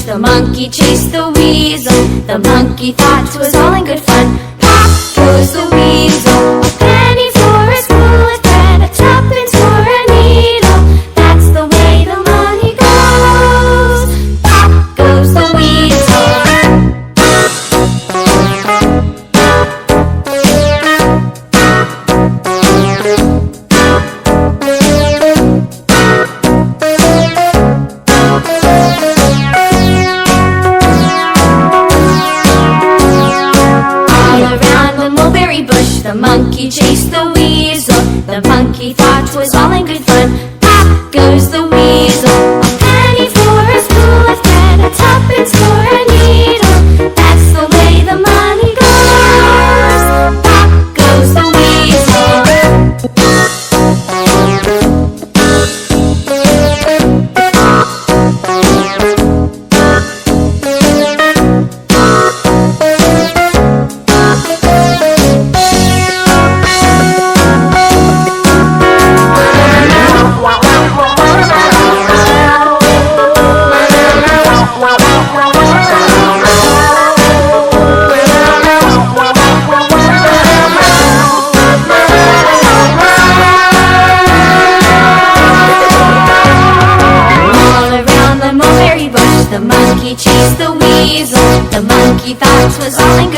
The monkey chased the weasel. The monkey thought it was all in good fun. Pop goes the weasel. A penny for a spool of thread, a tuppence for a needle. That's the way the money goes. Pop goes the weasel. The monkey chased the weasel. The monkey thought it was all in good fun. Pop goes the weasel. A penny for a spool of thread, a tuppence for a needle. That's the way the money goes. Pop goes the weasel. The monkey chased the weasel. The monkey thought it was all in